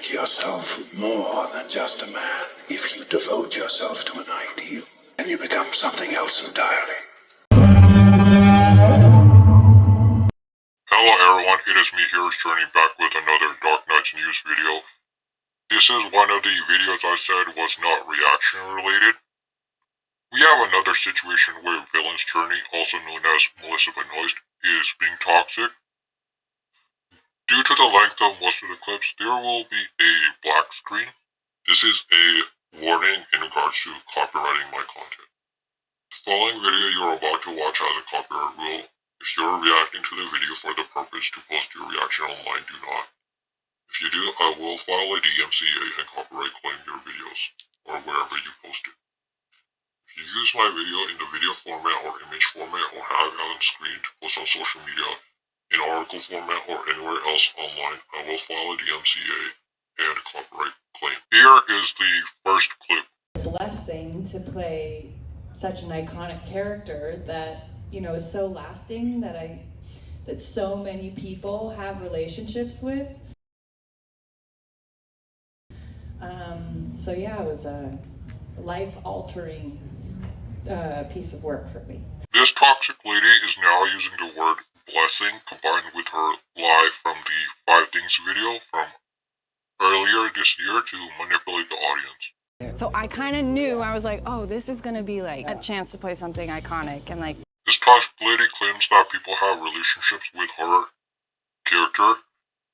make yourself more than just a man if you devote yourself to an ideal, and you become something else entirely. Hello everyone, it is me here returning back with another Dark Knights news video. This is one of the videos I said was not reaction related. We have another situation where villain's journey, also known as Melissa Benoist, is being toxic. Due to the length of most of the clips, there will be a black screen. This is a warning in regards to copyrighting my content. The following video you are about to watch has a copyright rule. If you are reacting to the video for the purpose to post your reaction online, do not. If you do, I will file a DMCA and copyright claim your videos, or wherever you post it. If you use my video in the video format or image format or have it on screen to post on social media, in article format or anywhere else online, I will file a DMCA and copyright claim. Here is the first clip. Blessing to play such an iconic character that, you know, is so lasting, that so many people have relationships with. So yeah, it was a life-altering piece of work for me. This toxic lady is now using the word blessing combined with her lie from the 5 Things video from earlier this year to manipulate the audience. So I kind of knew, I was like, oh, this is going to be like a chance to play something iconic and like... This toxic lady claims that people have relationships with her character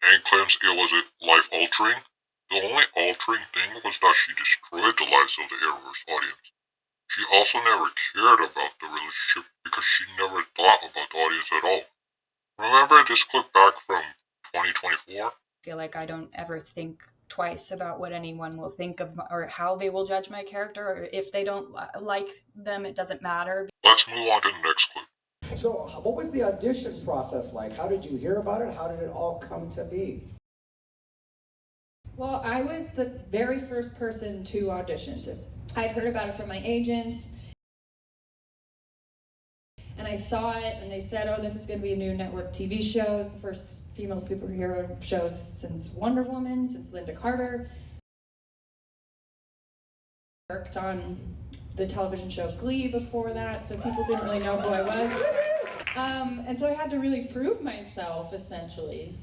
and claims it was a life-altering. The only altering thing was that she destroyed the lives of the arrowverse audience. She also never cared about the relationship because she never thought about the audience at all. Remember this clip back from 2024? I feel like I don't ever think twice about what anyone will think of or how they will judge my character, or if they don't like them, it doesn't matter. Let's move on to the next clip. So what was the audition process like? How did you hear about it? How did it all come to be? Well, I was the very first person to audition. I'd heard about it from my agents, and I saw it, and they said, oh, this is going to be a new network TV show. It's the first female superhero show since Wonder Woman, since Linda Carter. Worked on the television show Glee before that, so people didn't really know who I was. And so I had to really prove myself, essentially.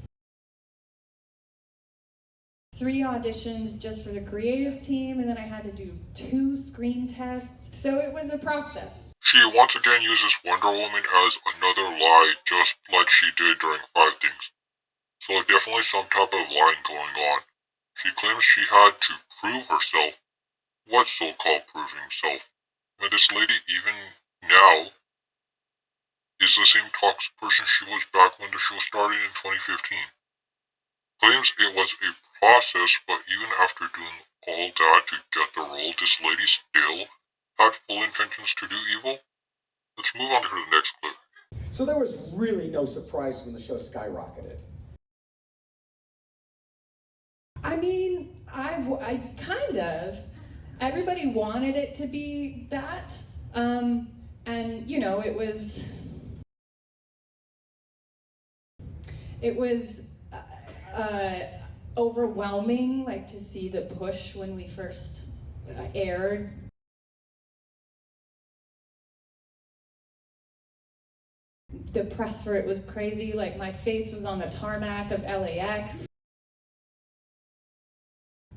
3 auditions just for the creative team, and then I had to do 2 screen tests. So it was a process. She once again uses Wonder Woman as another lie, just like she did during 5 Things. So definitely some type of lying going on. She claims she had to prove herself. What so-called proving herself? And this lady, even now, is the same toxic person she was back when the show started in 2015. Claims it was a process, but even after doing all that to get the role, this lady still had full intentions to do evil. Let's move on to the next clip. So there was really no surprise when the show skyrocketed. I mean, I kind of. Everybody wanted it to be that. And, you know, it was overwhelming, like, to see the push when we first aired. The press for it was crazy. Like, my face was on the tarmac of LAX.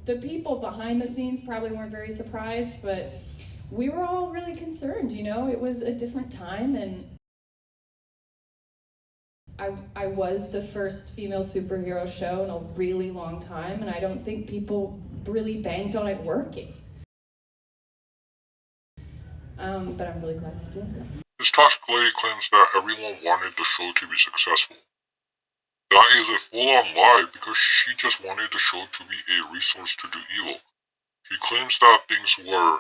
The people behind the scenes probably weren't very surprised, but we were all really concerned, you know? It was a different time, and I was the first female superhero show in a really long time, and I don't think people really banked on it working. But I'm really glad I did. This toxic lady claims that everyone wanted the show to be successful. That is a full-on lie because she just wanted the show to be a resource to do evil. She claims that things were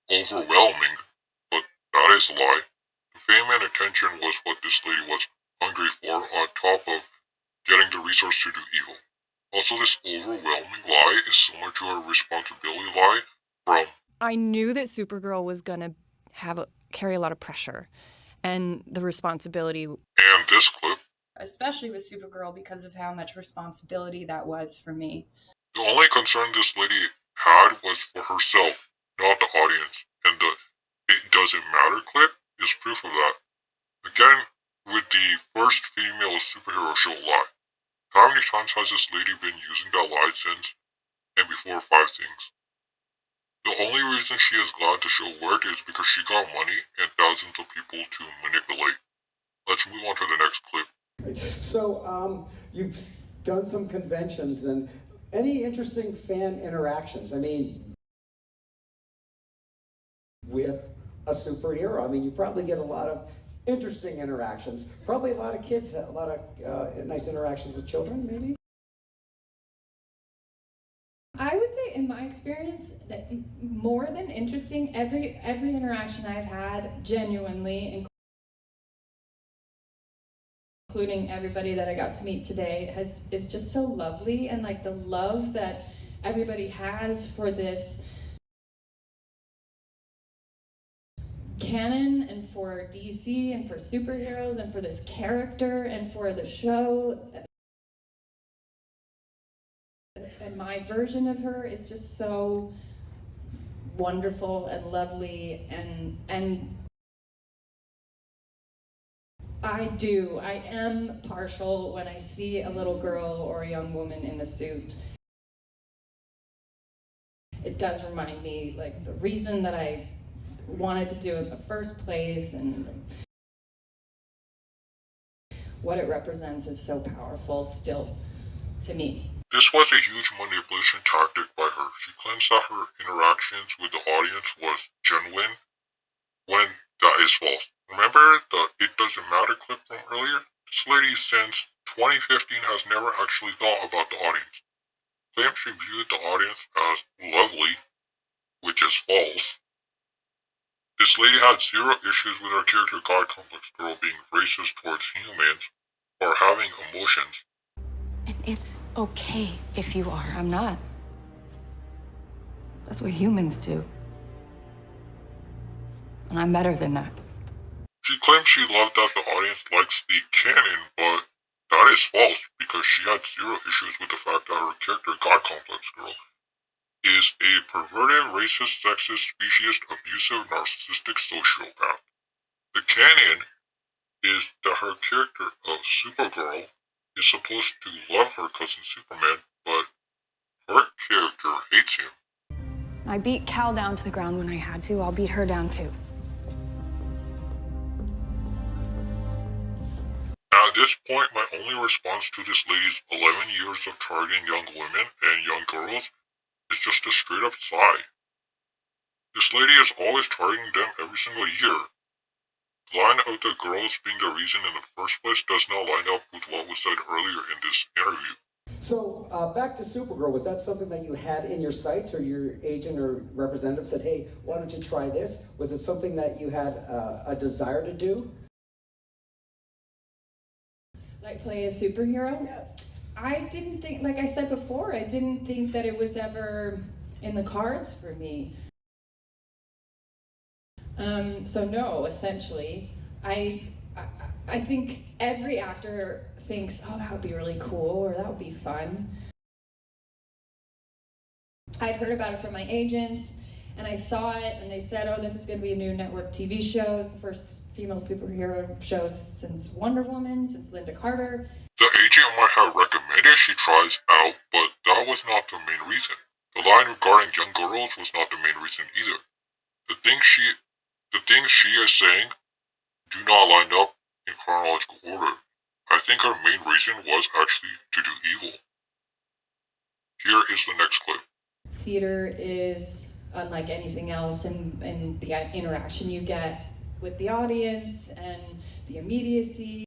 overwhelming, but that is a lie. The fame and attention was what this lady was hungry for, on top of getting the resource to do evil. Also, this overwhelming lie is similar to her responsibility lie from... I knew that Supergirl was going to carry a lot of pressure and the responsibility. And this clip. Especially with Supergirl because of how much responsibility that was for me. The only concern this lady had was for herself, not the audience, and the "it doesn't matter" clip is proof of that. Again, with the first female superhero show lie. How many times has this lady been using that lie since and before Five Things? The only reason she is glad to show work is because she got money and thousands of people to manipulate. Let's move on to the next clip. So, you've done some conventions, and any interesting fan interactions? I mean, with a superhero, I mean, you probably get a lot of interesting interactions. Probably a lot of kids, a lot of nice interactions with children, maybe? I would say, in my experience, that more than interesting, every interaction I've had, genuinely, including everybody that I got to meet today, is just so lovely, and like the love that everybody has for this canon and for DC and for superheroes and for this character and for the show. And my version of her is just so wonderful and lovely, and I am partial when I see a little girl or a young woman in a suit. It does remind me, like, the reason that I wanted to do it in the first place, and what it represents is so powerful still to me. This was a huge manipulation tactic by her. She claims that her interactions with the audience was genuine, when that is false. Remember the "it doesn't matter" clip from earlier? This lady since 2015 has never actually thought about the audience. Claims she viewed the audience as lovely, which is false. This lady had zero issues with her character God Complex Girl being racist towards humans or having emotions. And it's okay if you are. I'm not. That's what humans do. And I'm better than that. She claims she loved that the audience likes the canon, but that is false because she had zero issues with the fact that her character God Complex Girl is a perverted, racist, sexist, speciesist, abusive, narcissistic sociopath. The canon is that her character of Supergirl is supposed to love her cousin Superman, but her character hates him. I beat Cal down to the ground when I had to. I'll beat her down too. At this point, my only response to this lady's 11 years of targeting young women and young girls is just a straight up sigh. This lady is always targeting them every single year. The line of the girls being the reason in the first place does not line up with what was said earlier in this interview. So, back to Supergirl, was that something that you had in your sights, or your agent or representative said, hey, why don't you try this? Was it something that you had a desire to do? Like, play a superhero? Yes. I didn't think, like I said before, I didn't think that it was ever in the cards for me. So no, essentially, I think every actor thinks, oh, that would be really cool, or that would be fun. I'd heard about it from my agents, and I saw it, and they said, oh, this is going to be a new network TV show. It's the first female superhero show since Wonder Woman, since Linda Carter. The agent might have recommended she tries out, but that was not the main reason. The line regarding young girls was not the main reason either. The things she is saying do not line up in chronological order. I think her main reason was actually to do evil. Here is the next clip. Theater is unlike anything else, and the interaction you get with the audience and the immediacy.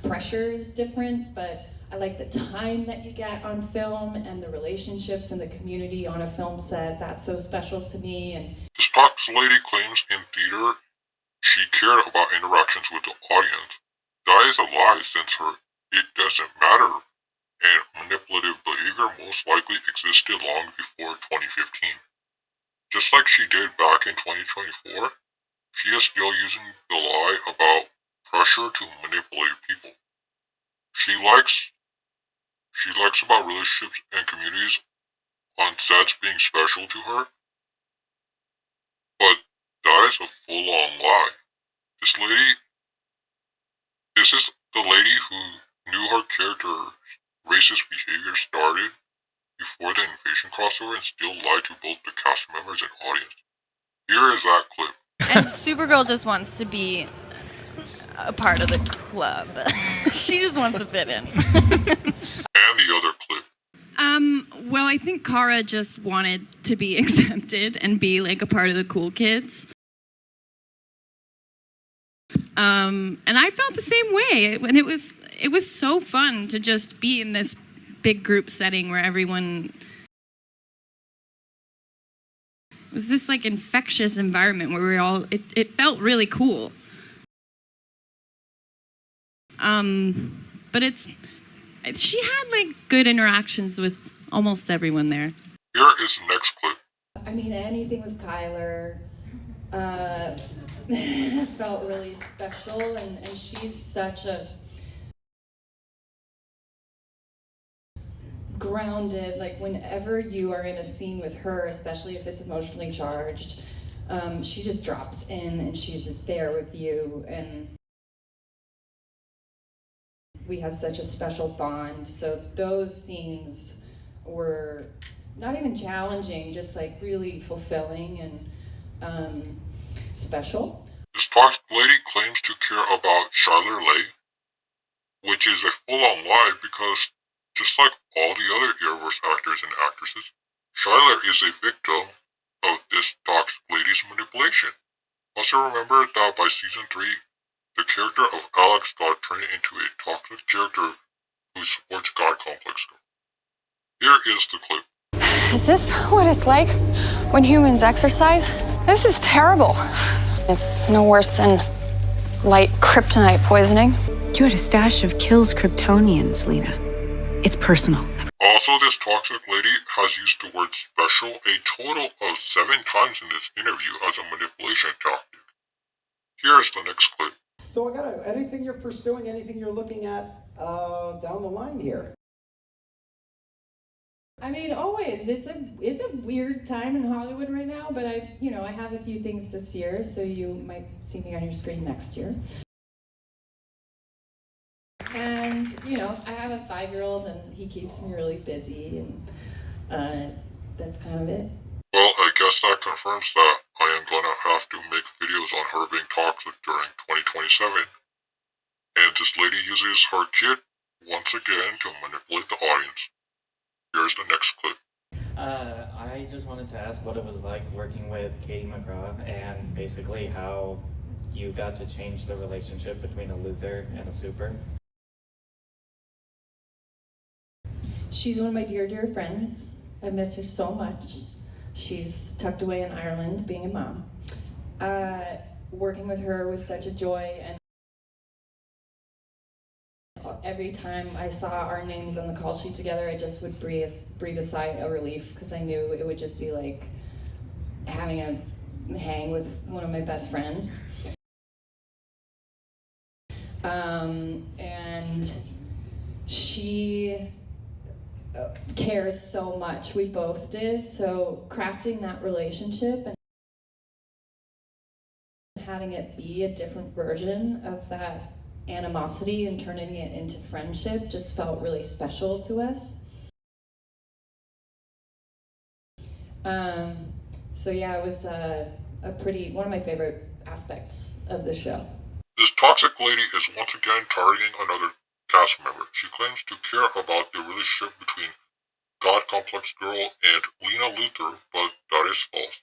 Pressure is different, but I like the time that you get on film and the relationships and the community on a film set. That's so special to me. And This Talks lady claims in theater she cared about interactions with the audience. That is a lie, since her "it doesn't matter" and manipulative behavior most likely existed long before 2015. Just like she did back in 2024, she is still using the lie about pressure to manipulate people. She likes she likes about relationships and communities on sets being special to her. But that is a full-on lie. This is the lady who knew her character's racist behavior started before the invasion crossover and still lied to both the cast members and audience. Here is that clip. And Supergirl just wants to be a part of the club. She just wants to fit in. And the other clip. Well, I think Kara just wanted to be accepted and be like a part of the cool kids. And I felt the same way. And it was so fun to just be in this big group setting where everyone... It was this like infectious environment where we all... It felt really cool. But she had like good interactions with almost everyone there. Here is the next clip. I mean, anything with Kyler felt really special, and she's such a grounded, like whenever you are in a scene with her, especially if it's emotionally charged, she just drops in and she's just there with you, and we have such a special bond. So those scenes were not even challenging, just like really fulfilling and special. This toxic lady claims to care about Charlotte Lay, which is a full-on lie because just like all the other arrowverse actors and actresses, Charlotte is a victim of this toxic lady's manipulation. Also remember that by season 3, the character of Alex got turned into a toxic character who supports God complex. Here is the clip. Is this what it's like when humans exercise? This is terrible. It's no worse than light kryptonite poisoning. You had a stash of kills Kryptonians, Lena. It's personal. Also, this toxic lady has used the word special a total of 7 times in this interview as a manipulation tactic. Here's the next clip. So anything you're pursuing, anything you're looking at down the line here? I mean, always. It's a weird time in Hollywood right now, but I have a few things this year, so you might see me on your screen next year. And, I have a 5-year-old, and he keeps me really busy, and that's kind of it. Well, I guess that confirms that I am gonna have to make videos on her being toxic during 2027. And this lady uses her kid once again to manipulate the audience. Here's the next clip. I just wanted to ask what it was like working with Katie McGraw and basically how you got to change the relationship between a Luthor and a Super. She's one of my dear, dear friends. I miss her so much. She's tucked away in Ireland being a mom. Working with her was such a joy, and every time I saw our names on the call sheet together, I just would breathe a sigh of relief, because I knew it would just be like having a hang with one of my best friends. And she cares so much. We both did. So crafting that relationship and having it be a different version of that animosity and turning it into friendship just felt really special to us. So yeah, it was one of my favorite aspects of the show. This toxic lady is once again targeting another cast member. She claims to care about the relationship between God Complex Girl and Lena Luthor, but that is false.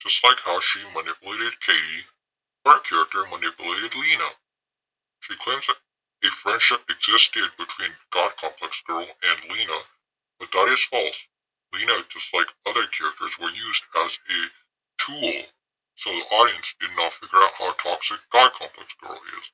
Just like how she manipulated Katie, her character manipulated Lena. She claims that a friendship existed between God Complex Girl and Lena, but that is false. Lena, just like other characters, were used as a tool, so the audience did not figure out how toxic God Complex Girl is.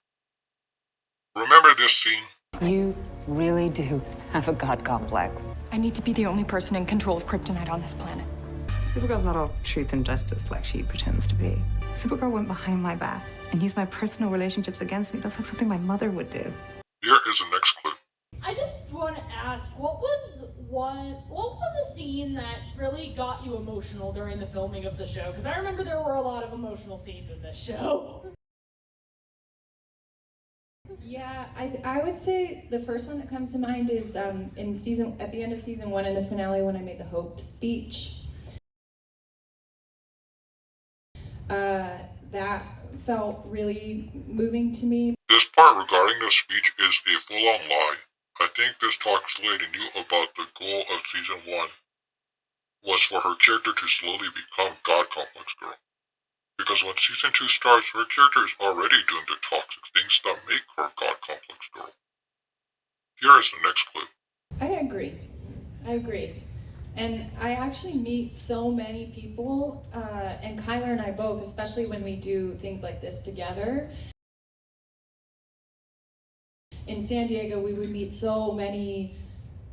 Remember this scene? You really do have a god complex. I need to be the only person in control of kryptonite on this planet. Supergirl's not all truth and justice like she pretends to be. Supergirl went behind my back and used my personal relationships against me. That's like something my mother would do. Here is the next clip. I just want to ask, what was a scene that really got you emotional during the filming of the show? Because I remember there were a lot of emotional scenes in this show. Yeah, I would say the first one that comes to mind is at the end of season 1 in the finale when I made the Hope speech. That felt really moving to me. This part regarding the speech is a full-on lie. I think this talks lady knew about the goal of season 1 was for her character to slowly become God Complex Girl. Because when season 2 starts, her character is already doing the toxic things that make her God Complex Girl. Here is the next clip. I agree. And I actually meet so many people, and Kyler and I both, especially when we do things like this together. In San Diego, we would meet so many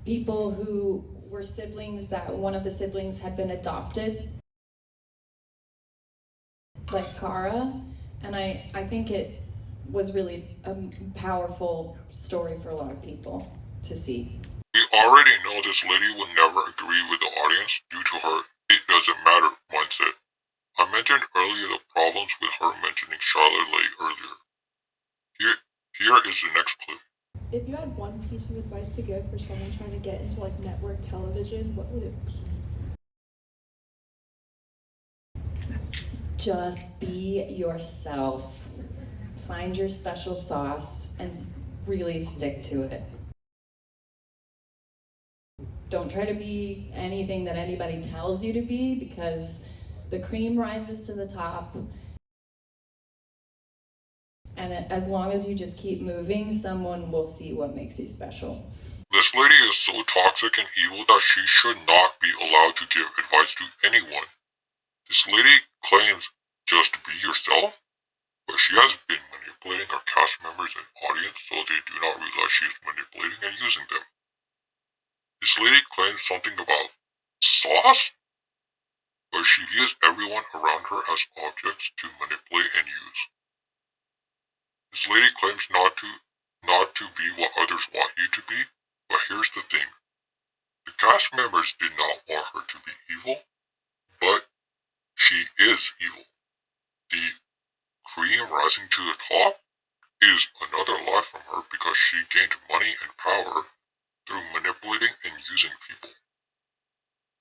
people who were siblings that one of the siblings had been adopted, like Kara, and I think it was really a powerful story for a lot of people to see. We already know this lady would never agree with the audience due to her "it doesn't matter" mindset. I mentioned earlier the problems with her mentioning Charlotte Lay earlier. Here is the next clip. If you had one piece of advice to give for someone trying to get into like network television, what would it be? Just be yourself. Find your special sauce and really stick to it. Don't try to be anything that anybody tells you to be, because the cream rises to the top. And as long as you just keep moving, someone will see what makes you special. This lady is so toxic and evil that she should not be allowed to give advice to anyone. This lady claims just be yourself, but she has been manipulating her cast members and audience so they do not realize she is manipulating and using them. This lady claims something about sauce, but she views everyone around her as objects to manipulate and use. This lady claims not to be what others want you to be, but here's the thing. The cast members did not want her to be evil, but she is evil. The cream rising to the top is another lie from her because she gained money and power through manipulating and using people.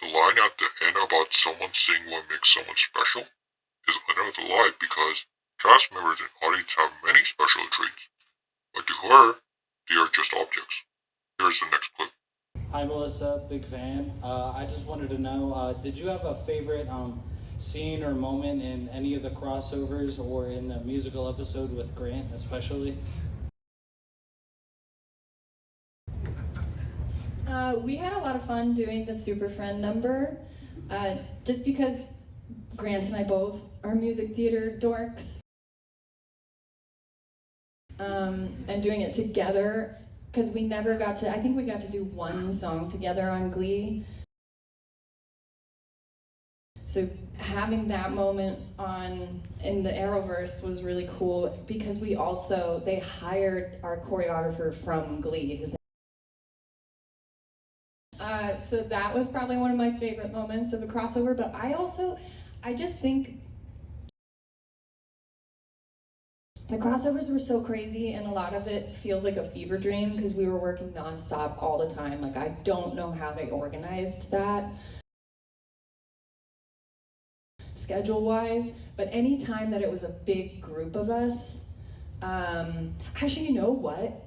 The line at the end about someone seeing what makes someone special is another lie because cast members and audience have many special traits, but to her, they are just objects. Here's the next clip. Hi Melissa, big fan. I just wanted to know, did you have a favorite scene or moment in any of the crossovers or in the musical episode with Grant especially? We had a lot of fun doing the Super Friend number, just because Grant and I both are music theater dorks. And doing it together, because we never got to, I think we got to do one song together on Glee. So having that moment in the Arrowverse was really cool, because they hired our choreographer from Glee. So that was probably one of my favorite moments of a crossover, but I just think the crossovers were so crazy, and a lot of it feels like a fever dream because we were working nonstop all the time. Like, I don't know how they organized that schedule-wise, but any time that it was a big group of us, actually, you know what?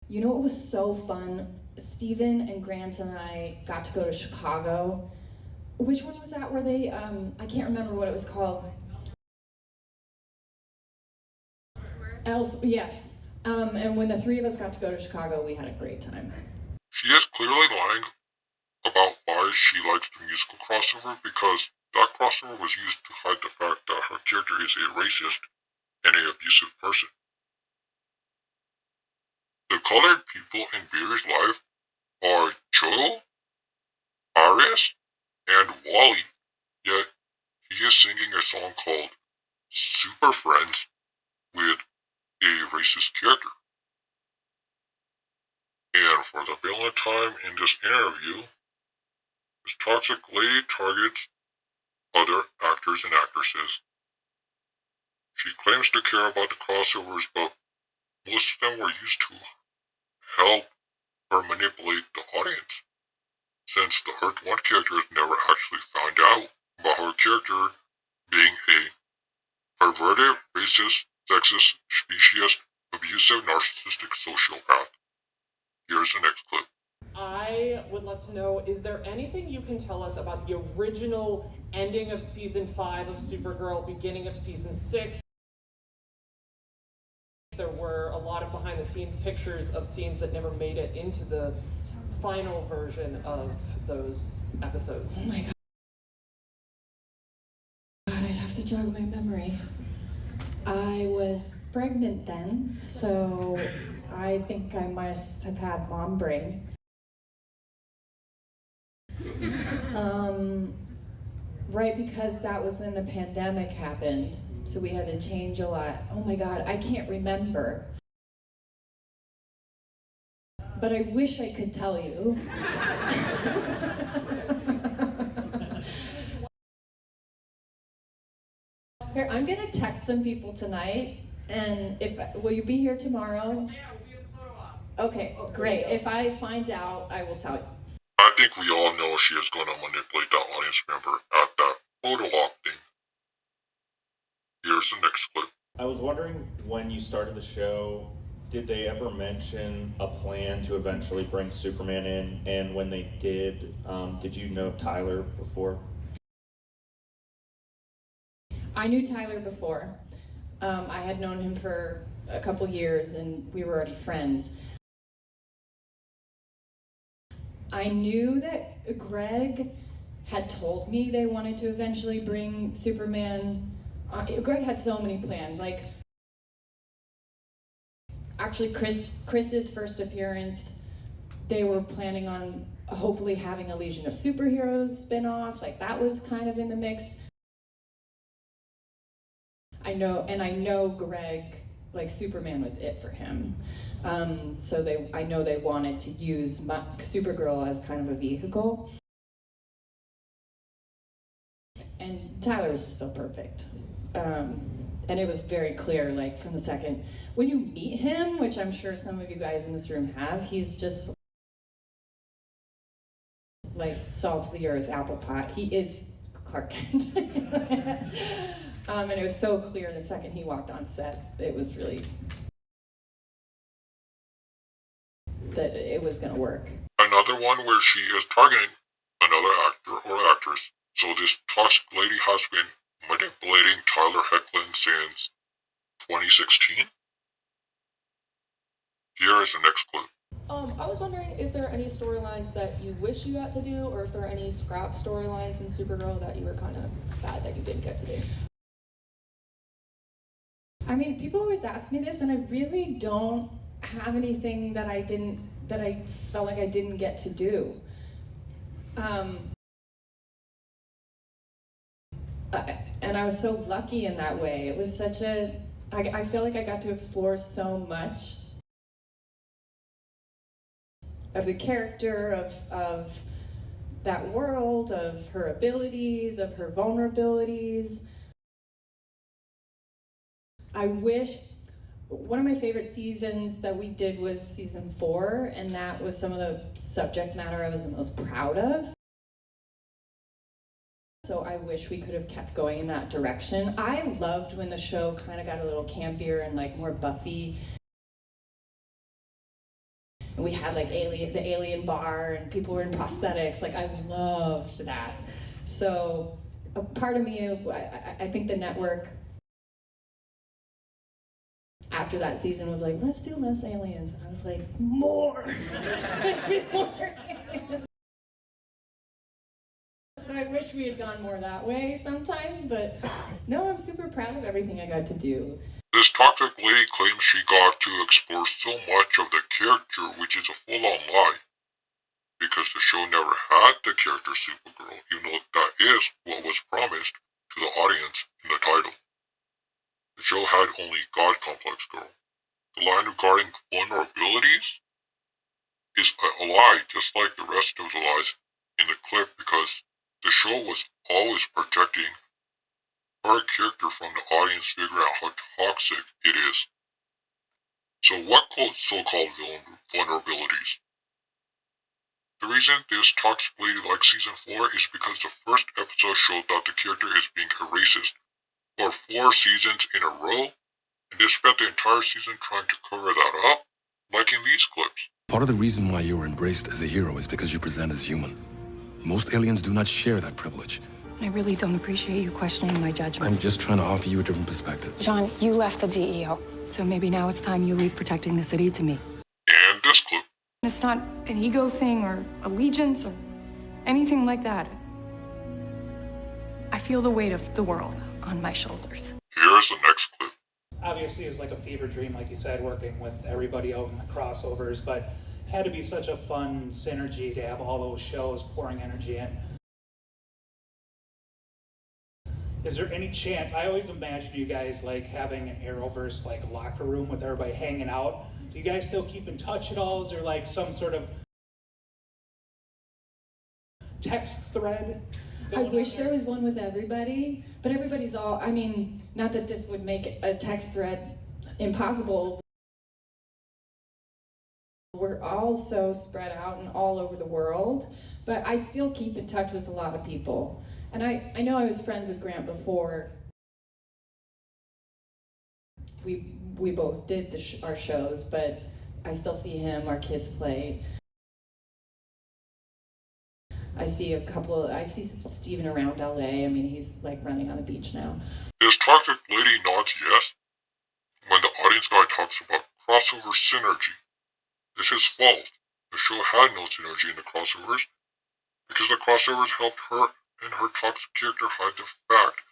You know what was so fun? Steven and Grant and I got to go to Chicago. Which one was that where they, I can't remember what it was called. Yes. And when the three of us got to go to Chicago, we had a great time. She is clearly lying about why she likes the musical crossover, because that crossover was used to hide the fact that her character is a racist and an abusive person. The colored people in Beer's life are Joel, Arias, and Wally, yet he is singing a song called Super Friends with a racist character. for the villain time in this interview, this toxic lady targets other actors and actresses. She claims to care about the crossovers, but most of them were used to help her manipulate the audience, since the Earth 1 characters never actually found out about her character being a perverted, racist, sexist, specious, abusive, narcissistic sociopath. Here's the next clip. I would love to know, is there anything you can tell us about the original ending of season 5 of Supergirl, beginning of season 6? There were a lot of behind the scenes pictures of scenes that never made it into the final version of those episodes. Oh my god, I'd have to jog my memory. I was pregnant then, so I think I must have had mom brain. Right, because that was when the pandemic happened, so we had to change a lot. Oh my god, I can't remember. But I wish I could tell you. Here, I'm gonna text some people tonight, and will you be here tomorrow? Yeah, we'll be at the photo op. Okay, great. If I find out, I will tell you. I think we all know she is going to manipulate that audience member at that photo op thing. Here's the next clip. I was wondering, when you started the show, did they ever mention a plan to eventually bring Superman in? And when they did you know Tyler before? I knew Tyler before. I had known him for a couple years, and we were already friends. I knew that Greg had told me they wanted to eventually bring Superman. Greg had so many plans. Like, actually, Chris's first appearance, they were planning on hopefully having a Legion of Superheroes spin-off. Like, that was kind of in the mix. I know Greg, like, Superman was it for him. So I know they wanted to use Supergirl as kind of a vehicle. And Tyler was just so perfect. And it was very clear, like, from the second, when you meet him, which I'm sure some of you guys in this room have, he's just like salt of the earth, apple pot. He is Clark Kent. And it was so clear the second he walked on set, it was really that it was going to work. Another one where she is targeting another actor or actress. So this toxic lady has been manipulating Tyler Hoechlin since 2016. Here is the next clip. I was wondering if there are any storylines that you wish you got to do, or if there are any scrap storylines in Supergirl that you were kind of sad that you didn't get to do. I mean, people always ask me this, and I really don't have anything that I felt like I didn't get to do. And I was so lucky in that way. It was such I feel like I got to explore so much of the character, of that world, of her abilities, of her vulnerabilities. I wish, one of my favorite seasons that we did was season 4, and that was some of the subject matter I was the most proud of. So I wish we could have kept going in that direction. I loved when the show kind of got a little campier and like more Buffy. And we had like the alien bar, and people were in prosthetics. Like, I loved that. So a part of me, I think the network after that season was like, let's do less aliens. And I was like, more. More aliens. So I wish we had gone more that way sometimes, but no, I'm super proud of everything I got to do. This toxic lady claims she got to explore so much of the character, which is a full-on lie, because the show never had the character Supergirl, even though that is what was promised to the audience in the title. The show had only God Complex Girl. The line regarding vulnerabilities is a lie, just like the rest of the lies in the clip, because the show was always projecting her character from the audience figuring out how toxic it is. So what so-called vulnerabilities? The reason this toxic lady likes season 4 is because the first episode showed that the character is being a racist for 4 seasons in a row, and they spent the entire season trying to cover that up, like in these clips. Part of the reason why you were embraced as a hero is because you present as human. Most aliens do not share that privilege. I really don't appreciate you questioning my judgment. I'm just trying to offer you a different perspective. John, you left the DEO. So maybe now it's time you leave protecting the city to me. And this clip. It's not an ego thing or allegiance or anything like that. I feel the weight of the world on my shoulders. Here's the next clip. Obviously, it's like a fever dream, like you said, working with everybody out in the crossovers, but it had to be such a fun synergy to have all those shows pouring energy in. Is there any chance, I always imagined you guys like having an arrowverse like locker room with everybody hanging out. Do you guys still keep in touch at all? Is there like some sort of text thread? I wish there was one with everybody, but everybody's all, I mean, not that this would make a text thread impossible. We're all so spread out and all over the world, but I still keep in touch with a lot of people. And I know I was friends with Grant before we both did our shows, but I still see him, our kids play. I see Steven around LA. I mean, he's like running on the beach now. This toxic lady nods yes when the audience guy talks about crossover synergy. This is false. The show had no synergy in the crossovers because the crossovers helped her and her toxic character hide the fact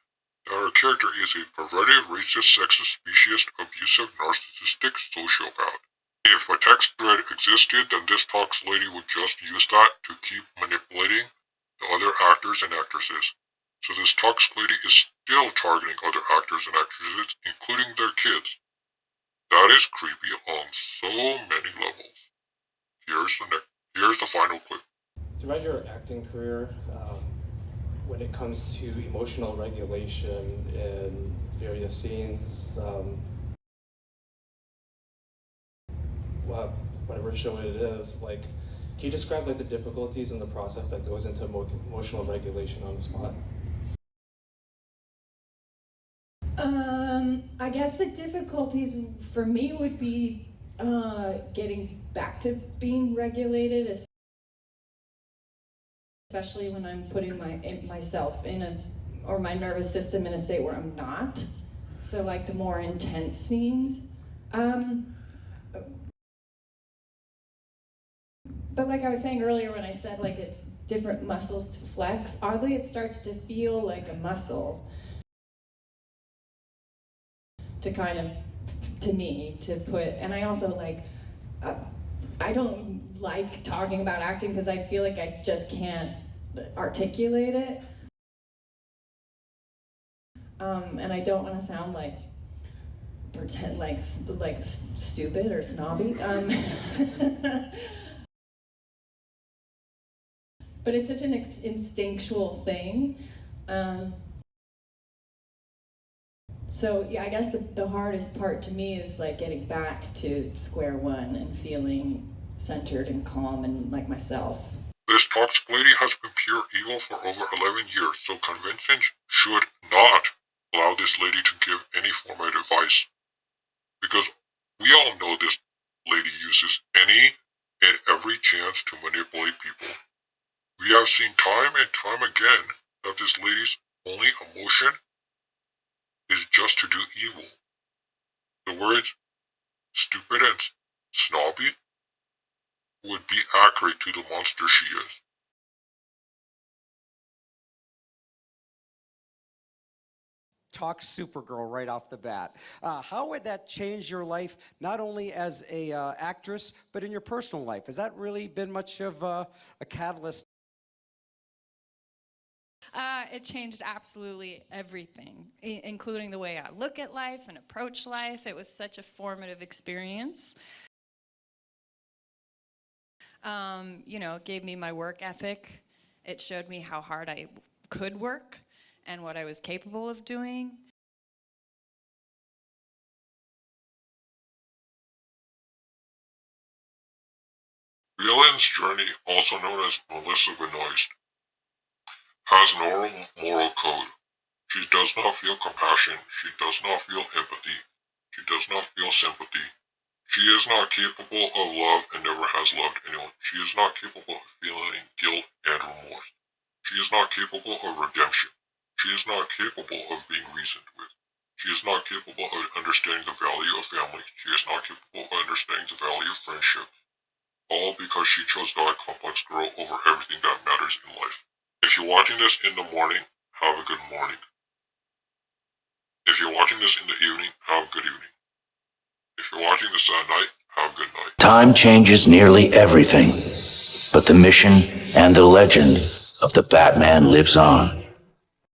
that her character is a perverted, racist, sexist, speciesist, abusive, narcissistic sociopath. If a text thread existed, then this toxic lady would just use that to keep manipulating the other actors and actresses. So this toxic lady is still targeting other actors and actresses, including their kids. That is creepy on so many levels. Here's the final clip. Throughout your acting career, when it comes to emotional regulation in various scenes, whatever show it is, like, can you describe like the difficulties in the process that goes into emotional regulation on the spot? I guess the difficulties for me would be getting back to being regulated, especially when I'm putting myself or my nervous system in a state where I'm not. So like the more intense scenes. But like I was saying earlier when I said like it's different muscles to flex, oddly it starts to feel like a muscle to kind of, to me, to put, and I also like, I don't like talking about acting because I feel like I just can't articulate it. And I don't want to sound like, pretend like stupid or snobby. But it's such an instinctual thing. So yeah, I guess the hardest part to me is like getting back to square one and feeling centered and calm and like myself. This toxic lady has been pure evil for over 11 years, so conventions should not allow this lady to give any form of advice. Because we all know this lady uses any and every chance to manipulate people. We have seen time and time again that this lady's only emotion is just to do evil. The words stupid and snobby would be accurate to the monster she is. Talk Supergirl right off the bat. How would that change your life, not only as a actress, but in your personal life? Has that really been much of a catalyst? It changed absolutely everything, including the way I look at life and approach life. It was such a formative experience. It gave me my work ethic. It showed me how hard I could work and what I was capable of doing. Violin's journey, also known as Melissa Benoist, has no moral code. She does not feel compassion. She does not feel empathy. She does not feel sympathy. She is not capable of love and never has loved anyone. She is not capable of feeling guilt and remorse. She is not capable of redemption. She is not capable of being reasoned with. She is not capable of understanding the value of family. She is not capable of understanding the value of friendship. All because she chose God Complex Girl over everything that matters in life. If you're watching this in the morning, have a good morning. If you're watching this in the evening, have a good evening. If you're watching this at night, have a good night. Time changes nearly everything, but the mission and the legend of the Batman lives on.